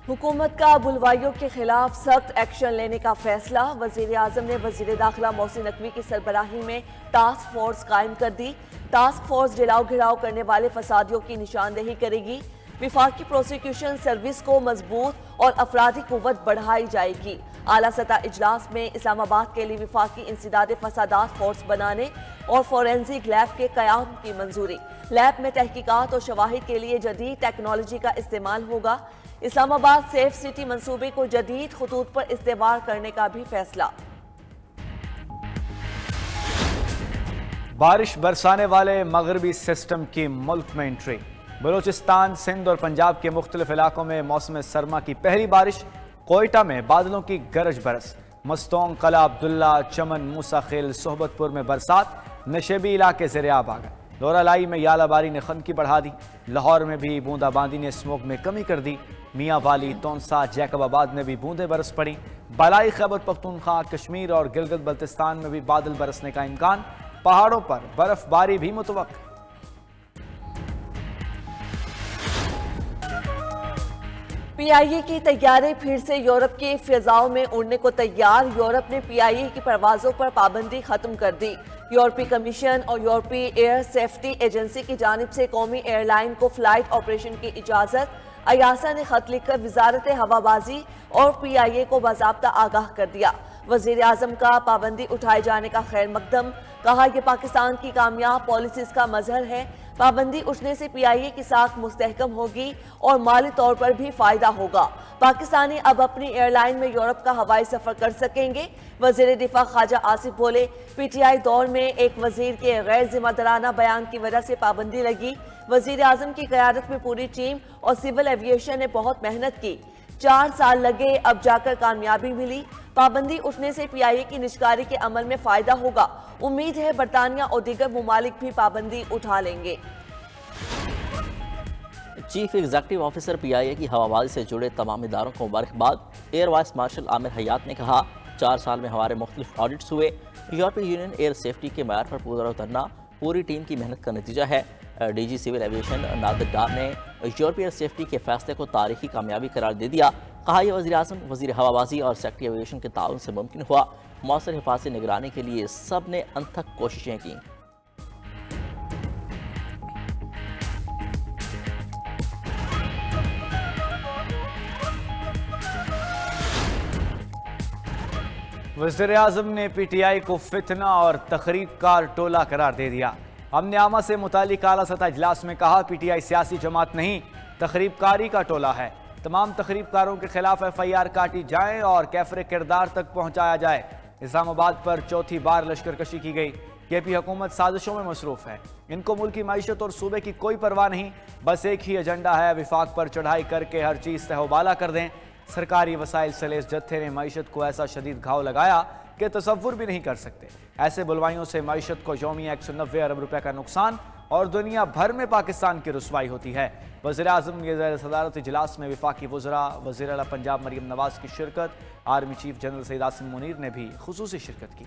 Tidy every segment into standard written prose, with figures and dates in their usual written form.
हुकूमत का बुलवाइयों के खिलाफ सख्त एक्शन लेने का फैसला। वजीर आजम ने वजीर दाखिला मोहसिन नकवी की सरबराही में टास्क फोर्स कायम कर दी। टास्क फोर्स जलाओ घिराव करने वाले फसादियों की निशानदेही करेगी। विफाकी प्रोसिक्यूशन सर्विस को मजबूत और अफराधी कुव्वत बढ़ाई जाएगी। आला सतह इजलास में इस्लामाबाद के लिए विफाकी इंसदाद फसादात फोर्स बनाने और फोरेंसिक लैब के कयाम की मंजूरी। लैब में तहकीकात और शवाहिद के लिए जदीद टेक्नोलॉजी का इस्तेमाल होगा। इस्लामाबाद सेफ सिटी मंसूबे को जदीद खतूत पर इस्तेमाल करने का भी फैसला। बारिश बरसाने वाले मगरबी सिस्टम की मुल्क में एंट्री। बलूचिस्तान, सिंध और पंजाब के मुख्तलिफ इलाकों में मौसम सरमा की पहली बारिश। कोयटा में बादलों की गरज बरस। मस्तोंग, कला अब्दुल्ला, चमन, मूसा खेल, सोहबतपुर में बरसात। नशेबी इलाके ज़ेर-ए-आब आ गए। लोरालाई में यालाबारी ने खनकी बढ़ा दी। लाहौर में भी बूंदाबांदी ने स्मोक में कमी कर दी। मियाँ वाली, तौनसा, जैकबाबाद में भी बूंदें बरस पड़ी। बालाई खैबर पख्तूनख्वा, कश्मीर और गिलगित बल्तिस्तान में भी बादल बरसने का इम्कान। पहाड़ों पर बर्फबारी भी मुतवक्किल। पीआईए की तैयारी फिर से यूरोप की फिजाओं में उड़ने को तैयार। यूरोप ने पीआईए की परवाजों पर पाबंदी खत्म कर दी। यूरोपीय कमीशन और यूरोपीय एयर सेफ्टी एजेंसी की जानिब से कौमी एयरलाइन को फ्लाइट ऑपरेशन की इजाजत। अयासा ने खत लिखकर वजारत हवाबाजी और पीआईए को बाज़ाब्ता आगाह कर दिया। वजीर आजम का पाबंदी उठाए जाने का खैर मकदम। कहा यह पाकिस्तान की कामयाब पॉलिसीज का मजहर है। पाबंदी उठने से पीआईए की साख मुस्तहकम होगी और माली तौर पर भी फायदा होगा। पाकिस्तानी अब अपनी एयरलाइन में यूरोप का हवाई सफर कर सकेंगे। वजीर दिफा ख्वाजा आसिफ बोले, पीटीआई दौर में एक वजीर के गैर जिम्मेदाराना बयान की वजह से पाबंदी लगी। वजीर आजम की क़यादत में पूरी टीम और सिविल एविएशन ने बहुत मेहनत की। 4 साल लगे, अब जाकर कामयाबी मिली। पाबंदी उठने से पीआईए की निजकारी के अमल में फायदा होगा। उम्मीद है बरतानिया और दीगर मुमालिक भी पाबंदी उठा लेंगे। चीफ एग्जीक्यूटिव ऑफिसर पीआईए की हवाबाजी से जुड़े तमाम इदारों को मुबारकबाद। एयर वाइस मार्शल आमिर हयात ने कहा, 4 साल में हमारे मुख्तलिफ ऑडिट्स हुए। यूरोपीय यूनियन एयर सेफ्टी के मयार पर पूरा उतरना पूरी टीम की मेहनत का नतीजा है। डीजी सिविल एविएशन नादिर डार ने यूरोपीय एयर सेफ्टी के फैसले को तारीखी कामयाबी करार दे दिया। कहा, यह वज़ीर आज़म, वज़ीर हवाबाजी और सेक्रेटरी एविएशन के ताउन से मुमकिन हुआ। मौसर हिफाजती निगरानी के लिए सब ने अनथक कोशिशें की। वज़ीर आज़म ने पीटीआई को फितना और तखरीबकार टोला करार दे दिया। हमने आमा से मुतालिक आला सतह इजलास में कहा, पीटीआई सियासी जमात नहीं, तखरीबकारी का टोला है। तमाम तखरीबकारों के खिलाफ एफआईआर काटी जाए और कैफरे किरदार तक पहुंचाया जाए। इस्लामाबाद पर चौथी बार लश्करकशी की गई। केपी हुकूमत साजिशों में मसरूफ है। इनको मुल्क की मईशत और सूबे की कोई परवाह नहीं। बस एक ही एजेंडा है, विफाक पर चढ़ाई करके हर चीज़ तहवाला कर दें। सरकारी वसाइल से लेस जत्थे ने मईशत को ऐसा शदीद घाव लगाया कि तसव्वुर भी नहीं कर सकते। ऐसे बुलवाइयों से मईशत को यौमिया 190 अरब रुपए का नुकसान और दुनिया भर में पाकिस्तान की रुसवाई होती है। वज़ीर आज़म के ज़ेर सदारत इजलास में वफाकी वज़रा, वज़ीर आला पंजाब मरियम नवाज की शिरकत। Army chief general Syed Asim Munir ने भी खुसूसी शिरकत की।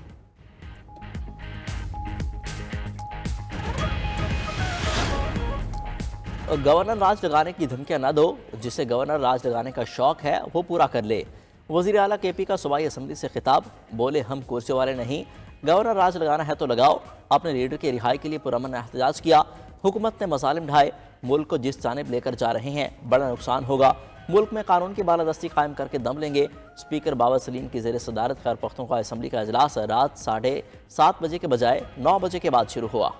गवर्नर राज लगाने की धमकियां न दो, जिसे गवर्नर राज लगाने का शौक है वो पूरा कर ले। वज़ीर आला केपी का सूबाई असम्बली से खिताब। बोले, हम कुर्सी वाले नहीं, गवर्नर राज लगाना है तो लगाओ। अपने लीडर की रिहाई के लिए पुरअमन एहतजाज किया। हुकूमत ने मसालिम ढाए, मुल्क को जिस जानिब लेकर जा रहे हैं बड़ा नुकसान होगा। मुल्क में कानून की बालादस्ती कायम करके दम लेंगे। स्पीकर बाबर सलीम की ज़ेर सदारत खैर पख्तूनख्वा असम्बली का इजलास रात 7:30 बजे के बजाय 9 बजे के बाद शुरू हुआ।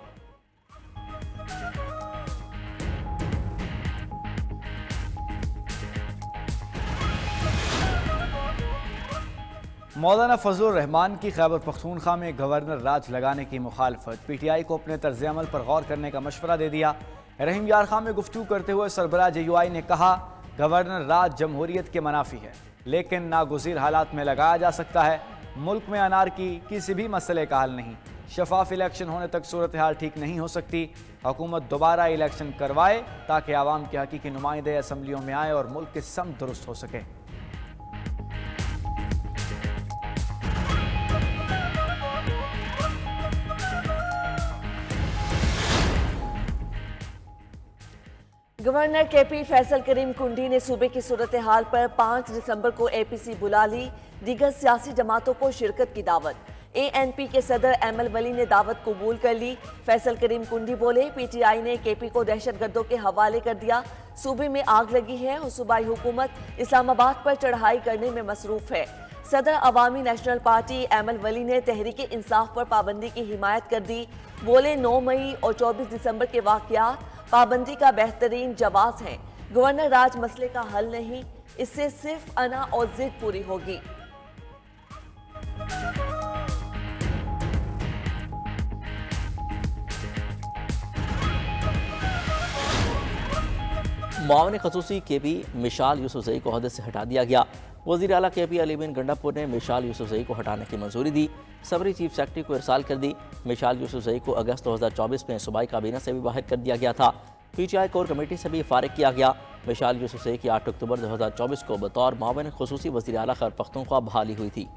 मौलाना फजलुर रहमान की खैबर पख्तूनख्वा में गवर्नर राज लगाने की मुखालफत। पीटीआई को अपने तर्ज अमल पर गौर करने का मशवरा दे दिया। रहीम यार खां में गुफ्तगू करते हुए सरबराह जेयूआई ने कहा, गवर्नर राज जमहूरियत के मनाफी है, लेकिन नागुज़ीर हालात में लगाया जा सकता है। मुल्क में अनारकी किसी भी मसले का हल नहीं। शफाफ इलेक्शन होने तक सूरत हाल ठीक नहीं हो सकती। हुकूमत दोबारा इलेक्शन करवाए ताकि आवाम के हकीकी नुमाइंदे असम्बलियों में आए और मुल्क की समत दुरुस्त हो सके। गवर्नर केपी फैसल करीम कुंडी ने सूबे की सूरत हाल पर 5 दिसंबर को एपीसी बुला ली। दीगर सियासी जमातों को शिरकत की दावत। एएनपी के सदर एमएल वली ने दावत कबूल कर ली। फैसल करीम कुंडी बोले, पीटीआई ने केपी को दहशतगर्दों के हवाले कर दिया। सूबे में आग लगी है और सूबाई हुकूमत इस्लामाबाद पर चढ़ाई करने में मसरूफ है। सदर अवामी नेशनल पार्टी एमएल वली ने तहरीक इंसाफ पर पाबंदी की हिमायत कर दी। बोले, 9 मई और 24 दिसंबर के वाकयात पाबंदी का बेहतरीन जवाब है। गवर्नर राज मसले का हल नहीं, इससे सिर्फ अना और जिद पूरी होगी। मामले खसूसी केपी मिशाल यूसुफजई को ओहदे से हटा दिया गया। वज़ीर आला केपी अली बिन गंडापुर ने मिशाल यूसुफजई को हटाने की मंजूरी दी। सबरी चीफ सेक्रेटरी को इरसाल कर दी। मिशाल यूसुफजई को अगस्त 2024 में सूबाई काबीना से भी बाहर कर दिया गया था। पीटीआई कोर कमेटी से भी फारिग किया गया। मिशाल यूसुफजई की 8 अक्टूबर 2024 को बतौर मामले खसूसी वज़ीर आला खैबर पख्तूनख्वा बहाली हुई थी।